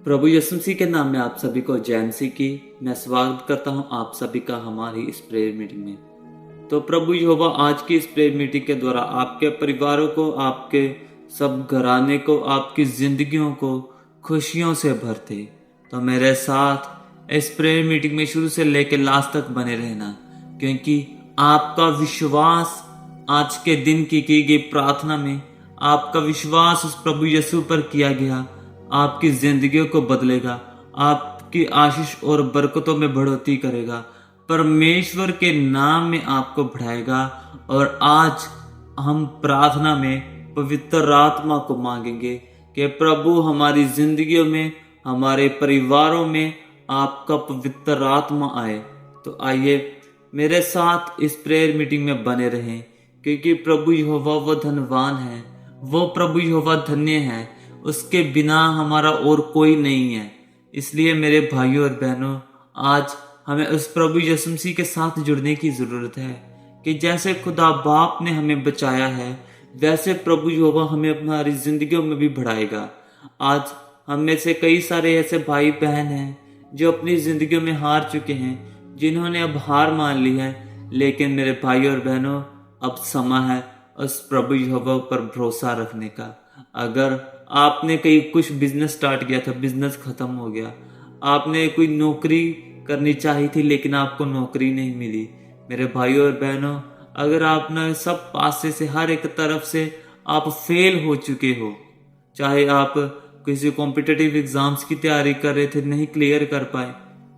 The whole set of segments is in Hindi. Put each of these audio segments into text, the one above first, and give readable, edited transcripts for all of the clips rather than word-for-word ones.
प्रभु यीशु मसीह के नाम में आप सभी को जय मसीह की मैं स्वागत करता हूं आप सभी का हमारी इस प्रेयर मीटिंग में। तो प्रभु यहोवा आज की इस प्रेयर मीटिंग के द्वारा आपके परिवारों को, आपके सब घराने को, आपकी जिंदगियों को खुशियों से भरते। तो मेरे साथ इस प्रेयर मीटिंग में शुरू से लेकर लास्ट तक बने रहना, क्योंकि आपका विश्वास आज के दिन की गई प्रार्थना में, आपका विश्वास उस प्रभु यीशु पर किया गया आपकी जिंदगियों को बदलेगा, आपकी आशीष और बरकतों में बढ़ोतरी करेगा, परमेश्वर के नाम में आपको बढ़ाएगा। और आज हम प्रार्थना में पवित्र आत्मा को मांगेंगे कि प्रभु हमारी जिंदगियों में, हमारे परिवारों में आपका पवित्र आत्मा आए। तो आइए मेरे साथ इस प्रेयर मीटिंग में बने रहें, क्योंकि प्रभु यहोवा वो धनवान है, वो प्रभु यहोवा धन्य है, उसके बिना हमारा और कोई नहीं है। इसलिए मेरे भाइयों और बहनों, आज हमें उस प्रभु यीशु मसीह के साथ जुड़ने की जरूरत है कि जैसे खुदा बाप ने हमें बचाया है, वैसे प्रभु यहोवा हमें हमारी जिंदगियों में भी बढ़ाएगा। आज हम में से कई सारे ऐसे भाई बहन हैं जो अपनी जिंदगियों में हार चुके हैं, जिन्होंने अब हार मान ली है। लेकिन मेरे भाइयों और बहनों, अब समय है उस प्रभु यहोवा पर भरोसा रखने का। अगर आपने कहीं कुछ बिजनेस स्टार्ट किया था, बिजनेस खत्म हो गया, आपने कोई नौकरी करनी चाहिए थी लेकिन आपको नौकरी नहीं मिली, मेरे भाइयों और बहनों, अगर आपने सब पासे से, हर एक तरफ से आप फेल हो चुके हो, चाहे आप किसी कॉम्पिटिटिव एग्जाम्स की तैयारी कर रहे थे, नहीं क्लियर कर पाए,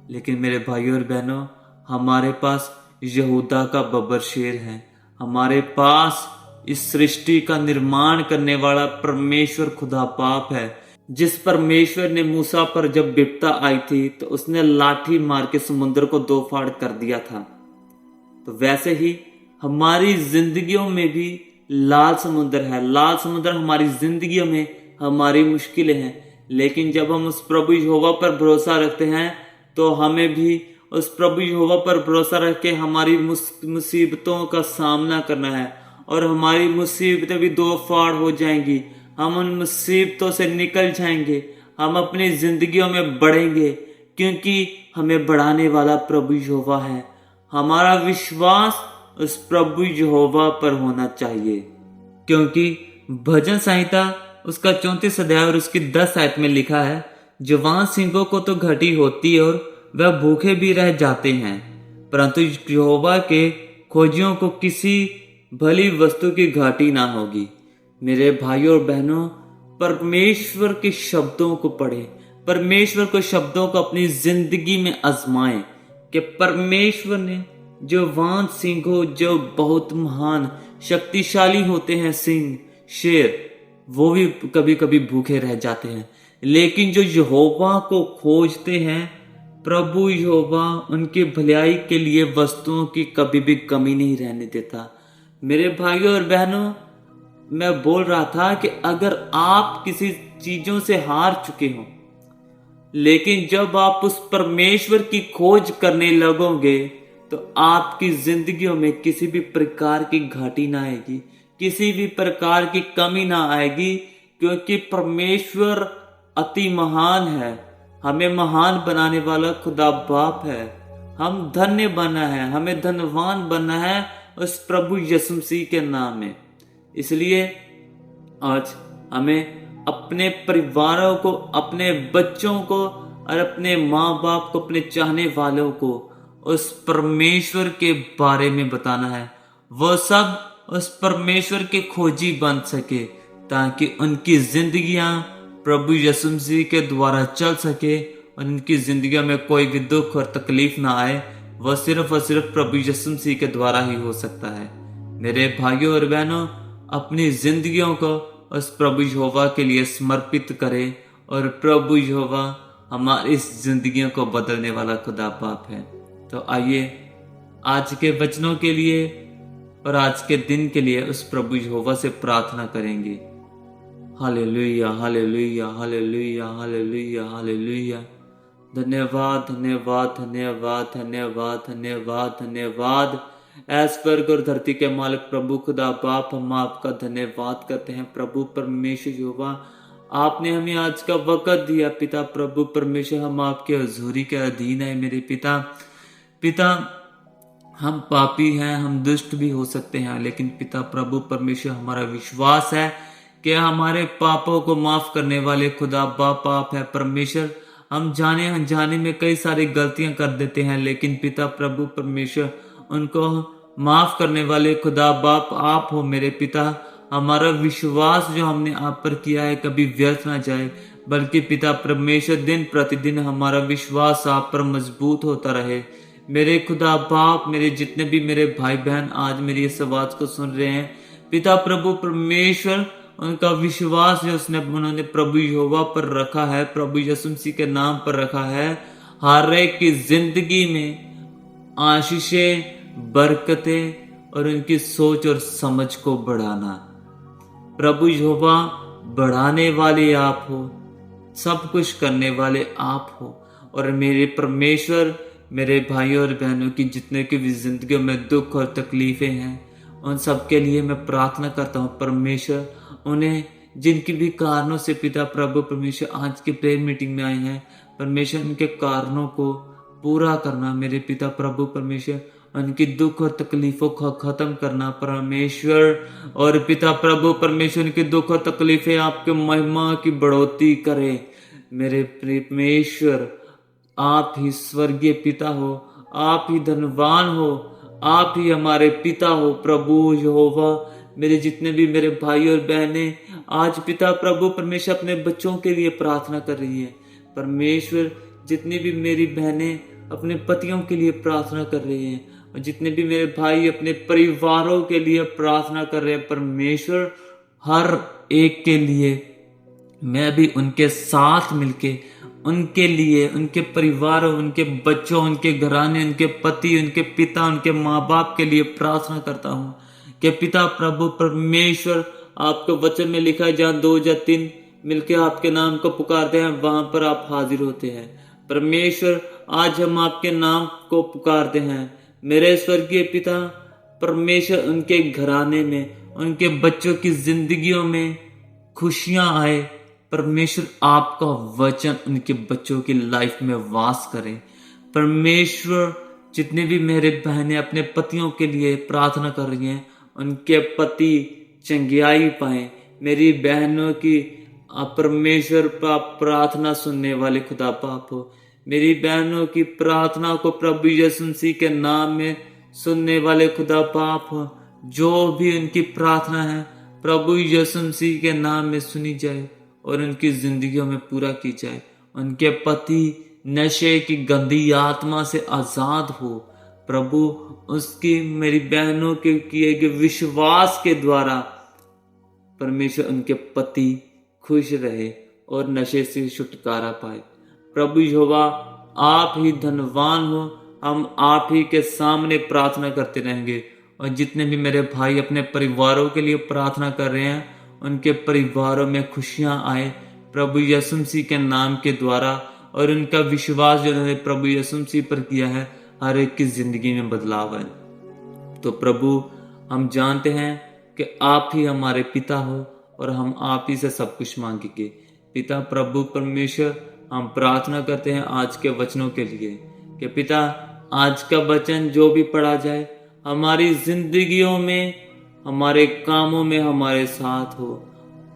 लेकिन मेरे भाइयों और बहनों, हमारे पास यहूदा का बब्बर शेर है। हमारे पास इस सृष्टि का निर्माण करने वाला परमेश्वर खुदा बाप है। जिस परमेश्वर ने मूसा पर जब विपदा आई थी तो उसने लाठी मार के समुद्र को दो फाड़ कर दिया था। तो वैसे ही हमारी जिंदगियों में भी लाल समुद्र है। लाल समुद्र हमारी जिंदगियों में हमारी मुश्किलें हैं, लेकिन जब हम उस प्रभु यहोवा पर भरोसा रखते हैं तो हमें भी उस प्रभु यहोवा पर भरोसा रख के हमारी मुसीबतों का सामना करना है, और हमारी मुसीबतें भी दो फाड़ हो जाएंगी। हम उन मुसीबतों से निकल जाएंगे, हम अपनी जिंदगियों में बढ़ेंगे, क्योंकि हमें बढ़ाने वाला प्रभु यहोवा है। हमारा विश्वास उस प्रभु यहोवा पर होना चाहिए, क्योंकि भजन संहिता उसका 34 अध्याय और उसकी 10 आयत में लिखा है, जवान सिंहों को तो घटी होती और वह भूखे भी रह जाते हैं, परंतु यहोवा के खोजियों को किसी भली वस्तु की घाटी ना होगी। मेरे भाइयों और बहनों, परमेश्वर के शब्दों को पढ़ें, परमेश्वर के शब्दों को अपनी जिंदगी में आजमाएं कि परमेश्वर ने जो वान सिंहों, जो बहुत महान शक्तिशाली होते हैं सिंह, शेर, वो भी कभी कभी भूखे रह जाते हैं, लेकिन जो यहोवा को खोजते हैं, प्रभु यहोवा उनकी भलाई के लिए वस्तुओं की कभी भी कमी नहीं रहने देता। मेरे भाइयों और बहनों, मैं बोल रहा था कि अगर आप किसी चीजों से हार चुके हो, लेकिन जब आप उस परमेश्वर की खोज करने लगोगे तो आपकी जिंदगियों में किसी भी प्रकार की घाटी ना आएगी, किसी भी प्रकार की कमी ना आएगी, क्योंकि परमेश्वर अति महान है। हमें महान बनाने वाला खुदा बाप है। हम धन्य बनना है, हमें धनवान बनना है उस प्रभु यीशु मसीह के नाम में। इसलिए आज हमें अपने परिवारों को, अपने बच्चों को और अपने माँ बाप को, अपने चाहने वालों को उस परमेश्वर के बारे में बताना है। वो सब उस परमेश्वर के खोजी बन सके, ताकि उनकी जिंदगियां प्रभु यीशु मसीह के द्वारा चल सके और उनकी जिंदगियों में कोई भी दुख और तकलीफ ना आए। वह सिर्फ और सिर्फ प्रभु यीशु मसीह के द्वारा ही हो सकता है। मेरे भाइयों और बहनों, अपनी जिंदगियों को उस प्रभु यहोवा के लिए समर्पित करें, और प्रभु यहोवा हमारी इस जिंदगियों को बदलने वाला खुदा बाप है। तो आइए आज के वचनों के लिए और आज के दिन के लिए उस प्रभु यहोवा से प्रार्थना करेंगे। Hallelujah, hallelujah, hallelujah, hallelujah, hallelujah. धन्यवाद, धन्यवाद, धन्यवाद, धन्यवाद, धन्यवाद, धन्यवाद। स्वर्ग और धरती के मालिक प्रभु खुदा बाप, हम आपका धन्यवाद करते हैं। प्रभु परमेश्वर यहोवा, आपने हमें आज का वक़्त दिया पिता प्रभु परमेश्वर, हम आपके हजूरी के अधीन है मेरे पिता। पिता, हम पापी हैं, हम दुष्ट भी हो सकते हैं, लेकिन पिता प्रभु परमेश्वर हमारा विश्वास है कि हमारे पापों को माफ करने वाले खुदा बाप आप है परमेश्वर। हम जाने अनजाने में कई सारी गलतियां कर देते हैं, लेकिन पिता प्रभु परमेश्वर उनको माफ करने वाले खुदा बाप आप हो मेरे पिता। हमारा विश्वास जो हमने आप पर किया है कभी व्यर्थ ना जाए, बल्कि पिता परमेश्वर दिन प्रतिदिन हमारा विश्वास आप पर मजबूत होता रहे। मेरे खुदा बाप, मेरे जितने भी मेरे भाई बहन आज मेरी इस आवाज को सुन रहे हैं, पिता प्रभु परमेश्वर उनका विश्वास जो उन्होंने प्रभु यहोवा पर रखा है, प्रभु यीशु मसीह के नाम पर रखा है, हर एक की जिंदगी में आशीषें, बरकतें और उनकी सोच और समझ को बढ़ाना। प्रभु यहोवा बढ़ाने वाले आप हो, सब कुछ करने वाले आप हो। और मेरे परमेश्वर, मेरे भाइयों और बहनों की जितने की भी जिंदगी में दुख और तकलीफें हैं, उन सब के लिए मैं प्रार्थना करता हूँ परमेश्वर, उन्हें जिनकी भी कारणों से पिता प्रभु परमेश्वर आज की प्रेयर मीटिंग में आए हैं, परमेश्वर उनके कारणों को पूरा करना मेरे पिता प्रभु परमेश्वर, उनकी दुख और तकलीफों को खत्म करना परमेश्वर। और पिता प्रभु परमेश्वर उनकी दुख और तकलीफें आपके महिमा की बढ़ोतरी करे मेरे परमेश्वर। आप ही स्वर्गीय पिता हो, आप ही धनवान हो, आप ही हमारे पिता हो प्रभु यहोवा। मेरे जितने भी मेरे भाई और बहनें आज पिता प्रभु परमेश्वर अपने बच्चों के लिए प्रार्थना कर रही है परमेश्वर, जितनी भी मेरी बहनें अपने पतियों के लिए प्रार्थना कर रही हैं, और जितने भी मेरे भाई अपने परिवारों के लिए प्रार्थना कर रहे हैं परमेश्वर, हर एक के लिए मैं भी उनके साथ मिलके उनके लिए, उनके परिवारों, उनके बच्चों, उनके घराने, उनके पति, उनके पिता, उनके माँ बाप के लिए प्रार्थना करता हूँ कि पिता प्रभु परमेश्वर, आपके वचन में लिखा है जहाँ 2 या 3 मिलके आपके नाम को पुकारते हैं वहां पर आप हाजिर होते हैं परमेश्वर। आज हम आपके नाम को पुकारते हैं मेरे स्वर्गीय पिता परमेश्वर, उनके घराने में, उनके बच्चों की जिंदगियों में खुशियां आए परमेश्वर। आपका वचन उनके बच्चों की लाइफ में वास करें परमेश्वर। जितने भी मेरे बहनें अपने पतियों के लिए प्रार्थना कर रही हैं, उनके पति चंगियाई पाए। मेरी बहनों की परमेश्वर प्रार्थना सुनने वाले खुदा बाप हो, मेरी बहनों की प्रार्थना को प्रभु यीशु मसीह के नाम में सुनने वाले खुदा बाप हो। जो भी उनकी प्रार्थना है प्रभु यीशु मसीह के नाम में सुनी जाए और उनकी जिंदगियों में पूरा की जाए। उनके पति नशे की गंदी आत्मा से आजाद हो प्रभु। उसकी मेरी बहनों के किए गए विश्वास के द्वारा परमेश्वर उनके पति खुश रहे और नशे से छुटकारा पाए प्रभु यहोवा। आप ही धनवान हो, हम आप ही के सामने प्रार्थना करते रहेंगे। और जितने भी मेरे भाई अपने परिवारों के लिए प्रार्थना कर रहे हैं, उनके परिवारों में खुशियां आए प्रभु यीशु मसीह के नाम के द्वारा। और उनका विश्वास जो उन्होंने प्रभु यीशु मसीह पर किया है, हर एक की जिंदगी में बदलाव है। तो प्रभु, हम जानते हैं कि आप ही हमारे पिता हो और हम आप ही से सब कुछ मांगेंगे। पिता प्रभु परमेश्वर, हम प्रार्थना करते हैं आज के वचनों के लिए कि पिता, आज का वचन जो भी पढ़ा जाए हमारी जिंदगियों में, हमारे कामों में हमारे साथ हो।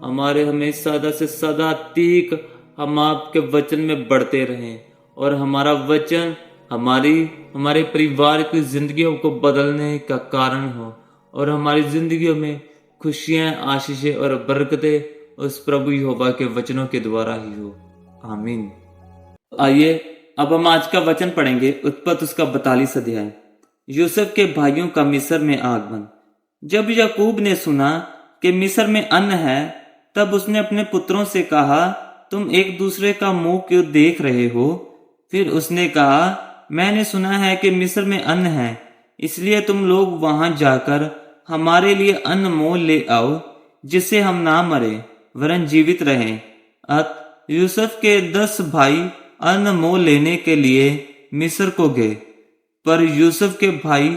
हमें सदा से सदा तीक हम आपके वचन में बढ़ते रहें और हमारा वचन हमारे परिवार की जिंदगियों को बदलने का कारण हो और हमारी जिंदगियों में खुशियां, आशीषें और बरकतें उस प्रभु यहोवा के वचनों के द्वारा ही हो। आमीन। आइए अब हम आज का वचन पढ़ेंगे, उत्पत्ति उसका 42 अध्याय। यूसुफ के भाइयों का मिस्र में आगमन। जब याकूब ने सुना कि मिस्र में अन्न है, तब उसने अपने पुत्रों से कहा, तुम एक दूसरे का मुंह क्यों देख रहे हो? फिर उसने कहा, मैंने सुना है कि मिस्र में अन्न है, इसलिए तुम लोग वहां जाकर हमारे लिए अन्न मोल ले आओ, जिससे हम ना मरे वरन जीवित रहें। यूसुफ के 10 भाई अन्न मोल लेने के लिए मिस्र को गए, पर यूसुफ के भाई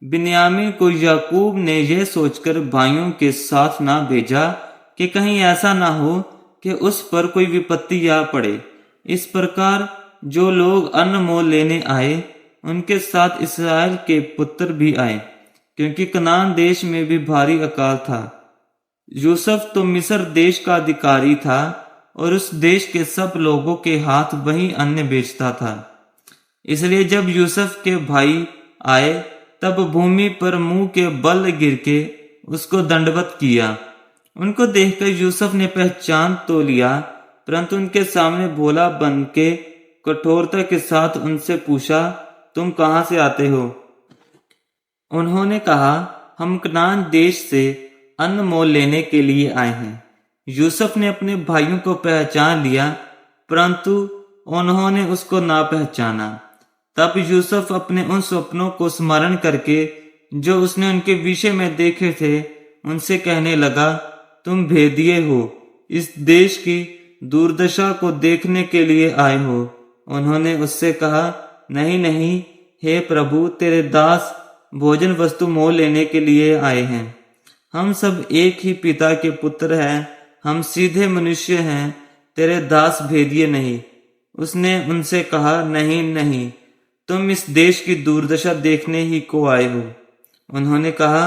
बिन्यामीन को याकूब ने यह सोचकर भाइयों के साथ ना भेजा कि कहीं ऐसा ना हो कि उस पर कोई विपत्ति आ पड़े। इस प्रकार जो लोग अन्न मोल लेने आए उनके साथ इस्राएल के पुत्र भी आए, क्योंकि कनान देश में भी भारी अकाल था। यूसुफ तो मिस्र देश का अधिकारी था और उस देश के सब लोगों के हाथ वही अन्न बेचता था। इसलिए जब यूसुफ के भाई आए तब भूमि पर मुंह के बल गिर के उसको दंडवत किया। उनको देखकर यूसुफ ने पहचान तो लिया, परंतु उनके सामने भोला बन के कठोरता के साथ उनसे पूछा, तुम कहां से आते हो? उन्होंने कहा, हम कनान देश से अन्न मोल लेने के लिए आए हैं। यूसुफ ने अपने भाइयों को पहचान लिया, परंतु उन्होंने उसको ना पहचाना। तब यूसुफ अपने उन स्वप्नों को स्मरण करके जो उसने उनके विषय में देखे थे उनसे कहने लगा, तुम भेदिए हो, इस देश की दुर्दशा को देखने के लिए आए हो। उन्होंने उससे कहा, नहीं नहीं, हे प्रभु, तेरे दास भोजन वस्तु मोल लेने के लिए आए हैं। हम सब एक ही पिता के पुत्र हैं, हम सीधे मनुष्य हैं, तेरे दास भेदिए नहीं। उसने उनसे कहा, नहीं नहीं, तुम इस देश की दुर्दशा देखने ही को आए हो। उन्होंने कहा,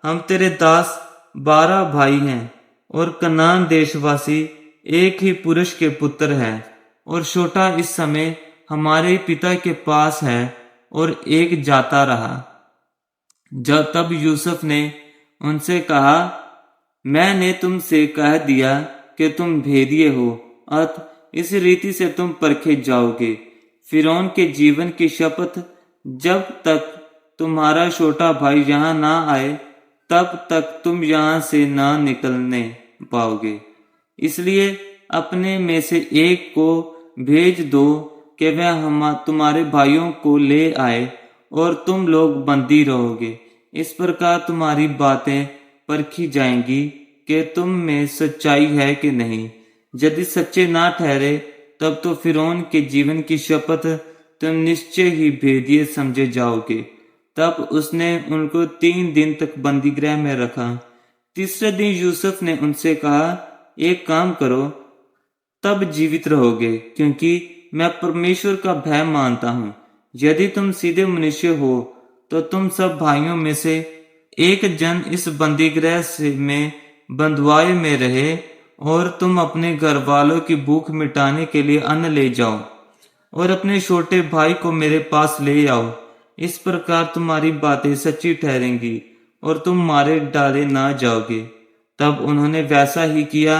हम तेरे दास 12 भाई हैं और कनान देशवासी एक ही पुरुष के पुत्र हैं, और छोटा इस समय हमारे पिता के पास है और एक जाता रहा। जब तब यूसुफ ने उनसे कहा, मैंने तुमसे कह दिया कि तुम भेदिए हो, अतः इस रीति से तुम परखे जाओगे। फिरौन के जीवन की शपथ, जब तक तुम्हारा छोटा भाई यहाँ ना आए तब तक तुम यहाँ से ना निकलने पाओगे। इसलिए अपने में से एक को भेज दो कि वह हम तुम्हारे भाइयों को ले आए और तुम लोग बंदी रहोगे। इस प्रकार तुम्हारी बातें परखी जाएंगी कि तुम में सच्चाई है कि नहीं। यदि सच्चे ना ठहरे तब तो फिरौन के जीवन की शपथ तुम निश्चय ही भेदिए समझे जाओगे। तब उसने उनको 3 दिन तक बंदी गृह में रखा। तीसरे दिन यूसुफ ने उनसे कहा, एक काम करो, तब जीवित रहोगे, क्योंकि मैं परमेश्वर का भय मानता हूँ। यदि तुम सीधे मनुष्य हो तो तुम सब भाइयों में से एक जन इस बंदीगृह से में बंधुआई में रहे, और तुम अपने घर वालों की भूख मिटाने के लिए अन्न ले जाओ और अपने छोटे भाई को मेरे पास ले आओ। इस प्रकार तुम्हारी बातें सच्ची ठहरेंगी और तुम मारे डाले ना जाओगे। तब उन्होंने वैसा ही किया।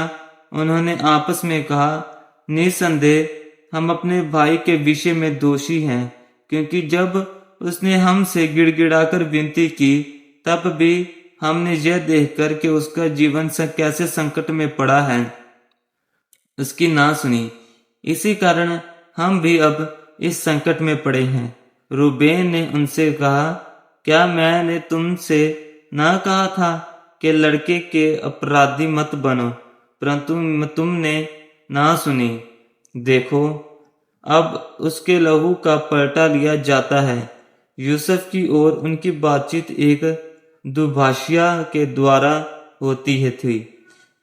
उन्होंने आपस में कहा, निसंदेह हम अपने भाई के विषय में दोषी हैं, क्योंकि जब उसने हमसे गिड़गिड़ाकर विनती की तब भी हमने यह देखकर कि उसका जीवन कैसे संकट में पड़ा है उसकी ना सुनी। इसी कारण हम भी अब इस संकट में पड़े हैं। रूबेन ने उनसे कहा, क्या मैंने तुमसे ना कहा था कि लड़के के अपराधी मत बनो? परंतु तुमने ना सुनी। देखो, अब उसके लहू का पलटा लिया जाता है। यूसुफ की ओर उनकी बातचीत एक दुभाषिया के द्वारा होती है थी।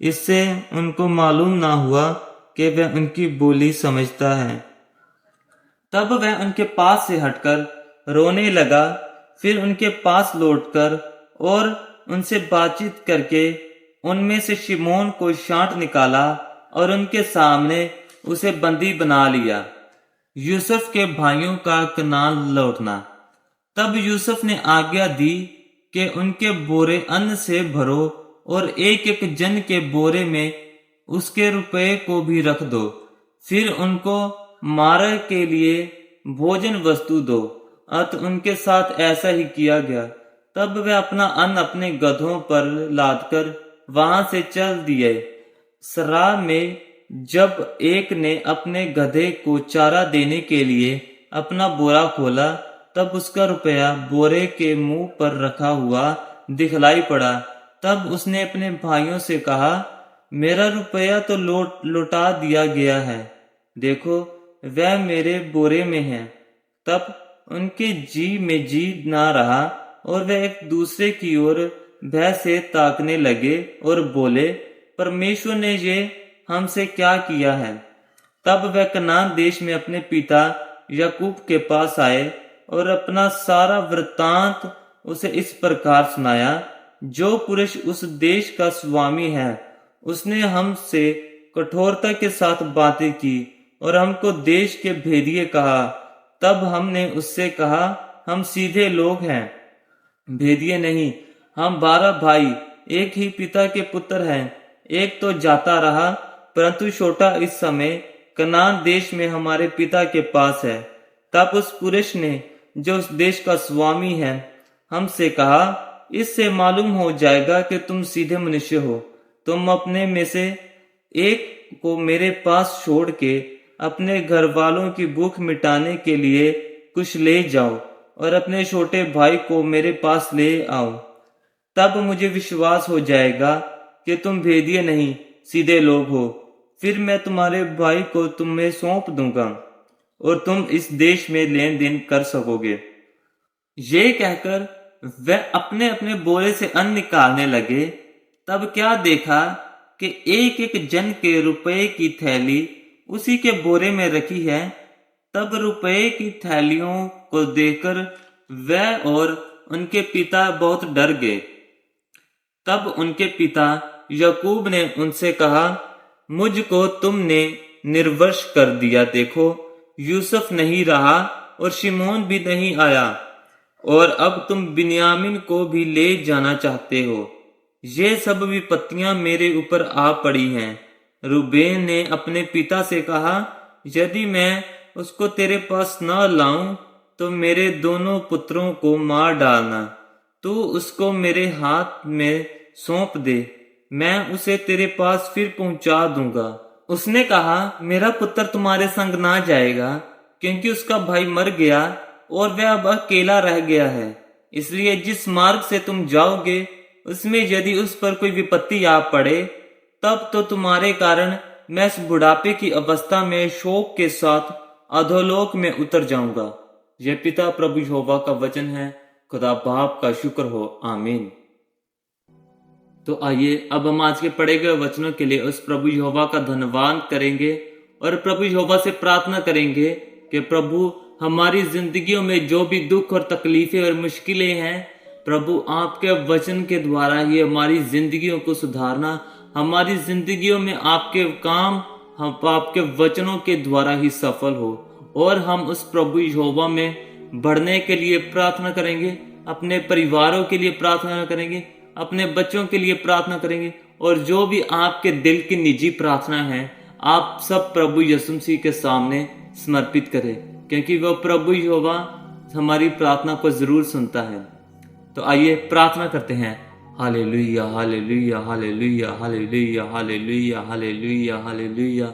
इससे उनको मालूम ना हुआ कि वह उनकी बोली समझता है। तब वह उनके पास से हटकर रोने लगा। फिर उनके पास लौटकर और उनसे बातचीत करके उनमें से शिमोन को छांट निकाला और उनके सामने उसे बंदी बना लिया। यूसुफ के भाइयों का कनान लौटना। तब यूसुफ ने आज्ञा दी कि उनके बोरे अन्न से भरो और एक एक जन के बोरे में उसके रुपए को भी रख दो। फिर उनको मारे के लिए भोजन वस्तु दो। अतः उनके साथ ऐसा ही किया गया। तब वे अपना अन्न अपने गधों पर लादकर वहां से चल दिए। सराह में जब एक ने अपने गधे को चारा देने के लिए अपना बोरा खोला तब उसका रुपया बोरे के मुंह पर रखा हुआ दिखलाई पड़ा। तब उसने अपने भाइयों से कहा, मेरा रुपया तो लौटा दिया गया है, देखो वह मेरे बोरे में है। तब उनके जी में जी ना रहा और वह एक दूसरे की ओर भय से ताकने लगे और बोले, परमेश्वर ने ये हमसे क्या किया है। तब वह कनान देश में अपने पिता याकूब के पास आए और अपना सारा वृत्तांत उसे इस प्रकार सुनाया। जो पुरुष उस देश का स्वामी है उसने हमसे कठोरता के साथ बातें की और हमको देश के भेदिए कहा। तब हमने उससे कहा, हम सीधे लोग हैं, भेदिए नहीं। हम 12 भाई एक ही पिता के पुत्र हैं। एक तो जाता रहा, परंतु छोटा इस समय कनान देश में हमारे पिता के पास है। तब उस पुरुष ने, जो उस देश का स्वामी है, हमसे कहा, इससे मालूम हो जाएगा कि तुम सीधे मनुष्य हो। तुम अपने में से एक को मेरे पास छोड़ के अपने घर वालों की भूख मिटाने के लिए कुछ ले जाओ और अपने छोटे भाई को मेरे पास ले आओ। तब मुझे विश्वास हो जाएगा कि तुम भेदिए नहीं, सीधे लोग हो। फिर मैं तुम्हारे भाई को तुम्हें सौंप दूंगा और तुम इस देश में लेन देन कर सकोगे। ये कहकर वह अपने अपने बोरे से अन्न निकालने लगे। तब क्या देखा कि एक एक जन के रुपए की थैली उसी के बोरे में रखी है। तब रुपए की थैलियों को देखकर वह और उनके पिता बहुत डर गए। तब उनके पिता याकूब ने उनसे कहा, मुझको तुमने निर्वंश कर दिया। देखो, यूसुफ नहीं रहा और शिमोन भी नहीं आया, और अब तुम बिन्यामीन को भी ले जाना चाहते हो। ये सब विपत्तियां मेरे ऊपर आ पड़ी हैं। रूबेन ने अपने पिता से कहा, यदि मैं उसको तेरे पास न लाऊं तो मेरे दोनों पुत्रों को मार डालना। तू उसको मेरे हाथ में सौंप दे, मैं उसे तेरे पास फिर पहुंचा दूंगा। उसने कहा, मेरा पुत्र तुम्हारे संग ना जाएगा, क्योंकि उसका भाई मर गया और वह अब अकेला रह गया है। इसलिए जिस मार्ग से तुम जाओगे उसमें यदि उस पर कोई विपत्ति आ पड़े, तब तो तुम्हारे कारण मैं इस बुढ़ापे की अवस्था में शोक के साथ अधोलोक में उतर जाऊंगा। यह पिता प्रभु यहोवा का वचन है। खुदा बाप का शुक्र हो, आमीन। तो आइए अब हम आज के पढ़े गए वचनों के लिए उस प्रभु यहोवा का धन्यवाद करेंगे और प्रभु यहोवा से प्रार्थना करेंगे कि प्रभु हमारी जिंदगियों में जो भी दुख और तकलीफें और मुश्किलें हैं, प्रभु आपके वचन के द्वारा ही हमारी जिंदगियों को सुधारना, हमारी जिंदगियों में आपके काम हम आपके वचनों के द्वारा ही सफल हो, और हम उस प्रभु यहोवा में बढ़ने के लिए प्रार्थना करेंगे, अपने परिवारों के लिए प्रार्थना करेंगे, अपने बच्चों के लिए प्रार्थना करेंगे, और जो भी आपके दिल की निजी प्रार्थना है आप सब प्रभु यीशु मसीह के सामने समर्पित करें, क्योंकि वह प्रभु यहोवा हमारी प्रार्थना को जरूर सुनता है। तो आइए प्रार्थना करते हैं। Hallelujah, hallelujah, hallelujah, hallelujah, hallelujah, hallelujah, hallelujah.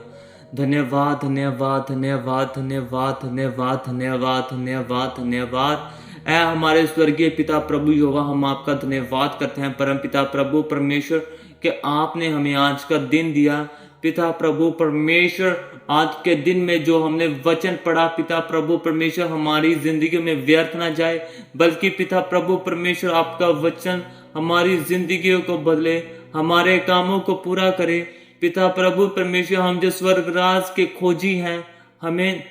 धन्यवाद, धन्यवाद, धन्यवाद, धन्यवाद, धन्यवाद, धन्यवाद, धन्यवाद, धन्यवाद। ऐ हमारे स्वर्गीय पिता प्रभु यहोवा, हम आपका धन्यवाद करते हैं परम पिता प्रभु परमेश्वर कि आपने हमें आज का दिन दिया। पिता प्रभु परमेश्वर, आज के दिन में जो हमने वचन पढ़ा, पिता प्रभु परमेश्वर, हमारी जिंदगी में व्यर्थ ना जाए, बल्कि पिता प्रभु परमेश्वर आपका वचन हमारी जिंदगियों को बदले, हमारे कामों को पूरा करे। पिता प्रभु परमेश्वर, हम जो स्वर्गराज के खोजी हैं, हमें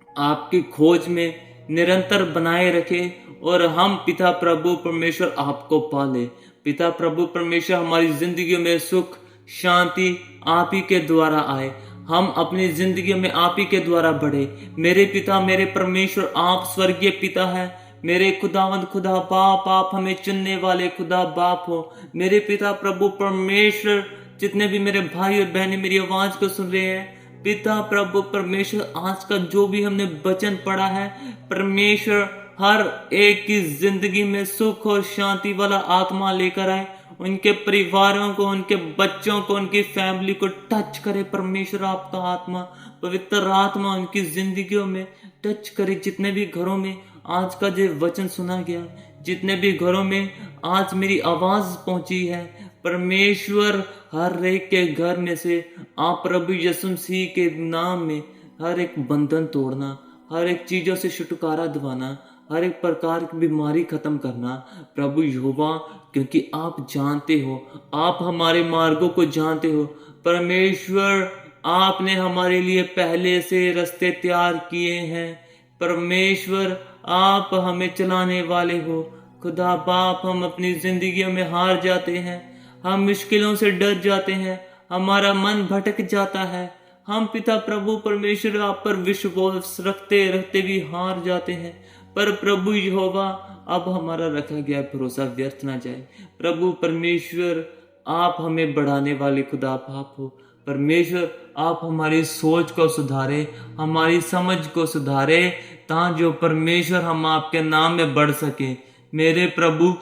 आपकी खोज में निरंतर बनाए रखे और हम पिता प्रभु परमेश्वर आपको पाले। पिता प्रभु परमेश्वर, हमारी जिंदगी में सुख शांति आप ही के द्वारा आए, हम अपनी जिंदगी में आप ही के द्वारा बढ़े। मेरे पिता, मेरे परमेश्वर, आप स्वर्गीय पिता हैं। मेरे खुदावंद खुदा बाप, आप हमें चुनने वाले खुदा बाप हो। मेरे पिता प्रभु परमेश्वर, जितने भी मेरे भाई और बहनें मेरी आवाज को सुन रहे हैं, पिता प्रभु परमेश्वर, आज का जो भी हमने वचन पढ़ा है, परमेश्वर हर एक की जिंदगी में सुख और शांति वाला आत्मा लेकर आए। उनके परिवारों को, उनके बच्चों को, उनकी फैमिली को टच करे परमेश्वर आपका आत्मा, पवित्र आत्मा उनकी जिंदगियों में टच करे। जितने भी घरों में आज का जो वचन सुना गया, जितने भी घरों में आज मेरी आवाज पहुंची है, परमेश्वर हर एक के घर में से आप प्रभु यीशु मसीह के नाम में हर एक बंधन तोड़ना, हर एक चीजों से छुटकारा दिवाना, हर एक प्रकार की बीमारी खत्म करना प्रभु यहोवा, क्योंकि आप जानते हो, आप हमारे मार्गों को जानते हो परमेश्वर। आपने हमारे लिए पहले से रास्ते तैयार किए हैं परमेश्वर। आप हमें चलाने वाले हो खुदा बाप। हम अपनी जिंदगियों में हार जाते हैं, हम मुश्किलों से डर जाते हैं, हमारा मन भटक जाता है। हम पिता प्रभु परमेश्वर आप पर विश्वास रखते रखते भी हार जाते हैं। पर प्रभु यहोवा, अब हमारा रखा गया भरोसा व्यर्थ ना जाए। प्रभु परमेश्वर, आप हमें बढ़ाने वाले खुदा बाप हो परमेश्वर। आप हमारी सोच को सुधारे, हमारी समझ को सुधारे, ताकि परमेश्वर हम आपके नाम में बढ़ सके। मेरे प्रभु,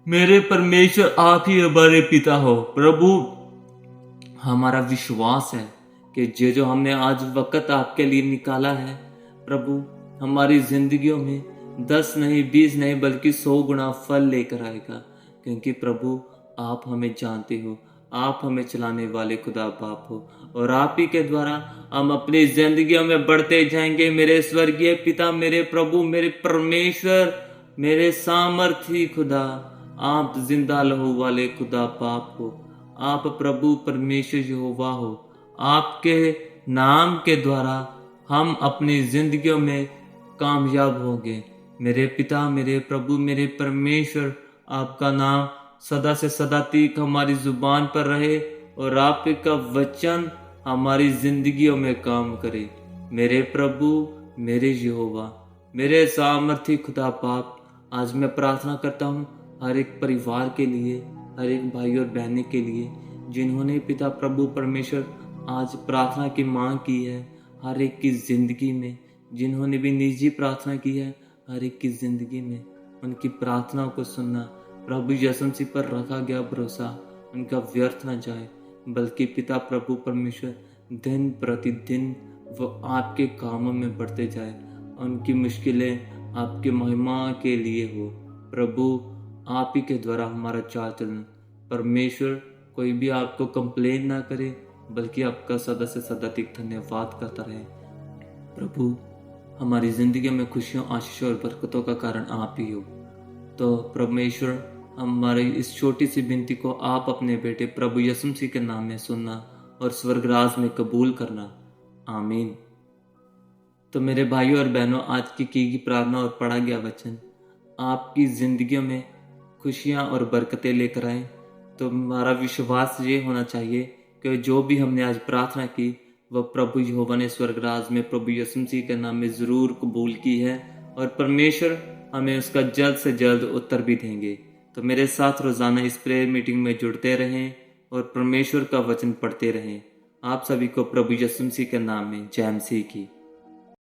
मेरे परमेश्वर, आप ही हमारे पिता हो प्रभु। हमारा विश्वास है कि जो हमने आज वक्त आपके लिए निकाला है प्रभु, हमारी जिंदगियों में 10 नहीं 20 नहीं बल्कि 100 गुना फल लेकर आएगा। क्योंकि प्रभु आप हमें जानते हो, आप हमें चलाने वाले खुदा बाप हो, और आप ही के द्वारा हम अपनी जिंदगियों में बढ़ते जाएंगे। मेरे स्वर्गीय पिता, मेरे प्रभु, मेरे परमेश्वर, मेरे सामर्थी खुदा, आप जिंदा लहू वाले खुदा बाप हो। आप प्रभु परमेश्वर यहोवा हो। आपके नाम के द्वारा हम अपनी जिंदगियों में कामयाब होंगे। मेरे पिता, मेरे प्रभु, मेरे परमेश्वर, आपका नाम सदा से सदा तक हमारी जुबान पर रहे, और आपका वचन हमारी जिंदगियों में काम करे। मेरे प्रभु, मेरे यहोवा, मेरे सामर्थी खुदा बाप, आज मैं प्रार्थना करता हूँ हर एक परिवार के लिए, हर एक भाई और बहने के लिए जिन्होंने पिता प्रभु परमेश्वर आज प्रार्थना की मांग की है। हर एक की जिंदगी में, जिन्होंने भी निजी प्रार्थना की है, हर एक की जिंदगी में उनकी प्रार्थनाओं को सुनना। प्रभु यीशु मसीह पर रखा गया भरोसा उनका व्यर्थ न जाए, बल्कि पिता प्रभु परमेश्वर दिन प्रतिदिन वो आपके कामों में बढ़ते जाए। उनकी मुश्किलें आपके महिमा के लिए हो प्रभु। आप ही के द्वारा हमारा चाल चलन परमेश्वर, कोई भी आपको कंप्लेन ना करे, बल्कि आपका सदा से सदा तक धन्यवाद करता रहे प्रभु। हमारी जिंदगी में खुशियों, आशीषों और बरकतों का कारण आप ही हो। तो परमेश्वर, हमारी इस छोटी सी विनती को आप अपने बेटे प्रभु यीशु मसीह के नाम में सुनना और स्वर्गराज में कबूल करना। आमीन। तो मेरे भाइयों और बहनों, आज की गई प्रार्थना और पढ़ा गया वचन आपकी जिंदगियों में खुशियां और बरकतें लेकर आए। तो हमारा विश्वास ये होना चाहिए कि जो भी हमने आज प्रार्थना की वह प्रभु यहोवा ने स्वर्गराज में प्रभु यीशु मसीह के नाम में ज़रूर कबूल की है, और परमेश्वर हमें उसका जल्द से जल्द उत्तर भी देंगे। तो मेरे साथ रोज़ाना इस प्रेयर मीटिंग में जुड़ते रहें और परमेश्वर का वचन पढ़ते रहें। आप सभी को प्रभु यीशु मसीह के नाम में जय मसीह की।